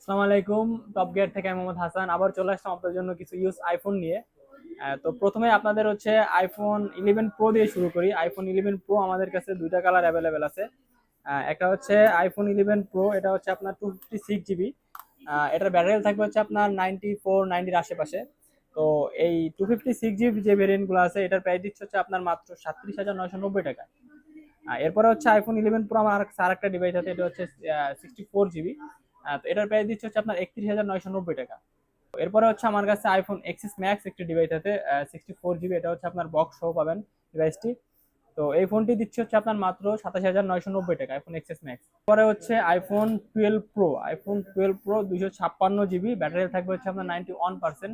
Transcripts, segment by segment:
আসসালামু আলাইকুম। Top gear থেকে আমি মোহাম্মদ হাসান আবার চলে আসলাম আপনাদের জন্য কিছু ইউজ আইফোন নিয়ে। তো প্রথমে আপনাদের হচ্ছে আইফোন 11 প্রো দিয়ে শুরু করি। আইফোন 11 প্রো আমাদের কাছে দুইটা কালার অ্যাভেলেবেল আছে। একটা হচ্ছে আইফোন 11 প্রো, এটা হচ্ছে আপনার 256 জিবি। এটার ব্যাটারি থাকবে হচ্ছে আপনার 90 আশেপাশে। তো এই 256 জিবি যে ভেরিয়েন্ট গুলো আছে এটার প্রাইস দিচ্ছে হচ্ছে আপনার মাত্র 37,990 টাকা। এরপরে হচ্ছে আইফোন 11 প্রো আমার আরেকটা ডিভাইস আছে, এটা হচ্ছে 64 জিবি। তো এটার প্রাইস দিচ্ছে হচ্ছে আপনার 31,990 টাকা। এরপরে হচ্ছে আমার কাছে আইফোন এক্সিস ম্যাক্স একটি ডিভাইস আছে, 64 জিবি, এটা হচ্ছে আপনার বক্স সহ পাবেন ডিভাইসটি। তো এই ফোনটি দিচ্ছে হচ্ছে আপনার মাত্র 27,990 টাকা, আইফোন এক্সএস ম্যাক্স। পরে হচ্ছে iPhone 12 pro, iPhone 12 pro 256 GB, battery থাকবে হচ্ছে আপনার 91%।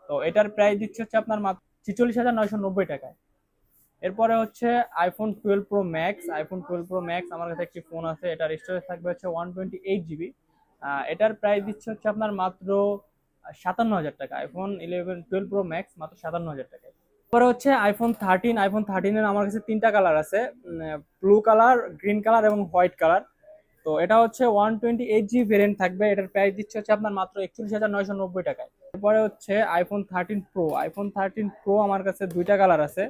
তো এটার প্রাইস দিচ্ছে হচ্ছে আপনার মাত্র 46,990 টাকায়। এরপরে হচ্ছে iPhone 12 pro max, iPhone 12 pro max আমার কাছে একটি ফোন আছে, এটার স্টোরেজ থাকবে হচ্ছে 128 জিবি। এটার প্রাইস দিচ্ছে হচ্ছে আপনার মাত্র 57,000 টাকা, আইফোন 12 প্রো ম্যাক্স মাত্র 57,000 টাকায়। পরে হচ্ছে আইফোন 13 আমার কাছে তিনটা কালার আছে, ব্লু কালার, গ্রিন কালার এবং হোয়াইট কালার। তো এটা হচ্ছে 128 জিবি ভেরিয়েন্ট থাকবে, এটার প্রাইস দিচ্ছে হচ্ছে আপনার মাত্র 41,990 টাকায়। এরপরে হচ্ছে আইফোন 13 প্রো আমার কাছে দুইটা কালার আছে,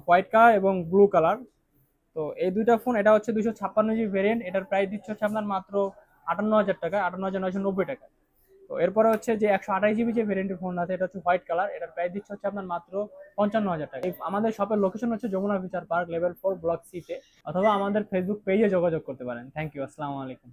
হোয়াইট কালার এবং ব্লু কালার। তো এই দুইটা ফোন, এটা হচ্ছে 256 জিবি ভেরিয়েন্ট, এটার প্রাইস দিচ্ছে হচ্ছে আপনার মাত্র 58,000 টাকা, 58,990 টাকা। তো এরপরে হচ্ছে যে 128 জিবি যে ভেরিয়েন্টের ফোন আছে এটা হচ্ছে হোয়াইট কালার, এটার প্রাইস দিচ্ছে হচ্ছে আপনার মাত্র 55,000 টাকা। আমাদের শপের লোকেশন হচ্ছে Jamuna future park level 4 block C তে, অথবা আমাদের ফেসবুক পেজে যোগাযোগ করতে পারেন। থ্যাংক ইউ, আসসালামু আলাইকুম।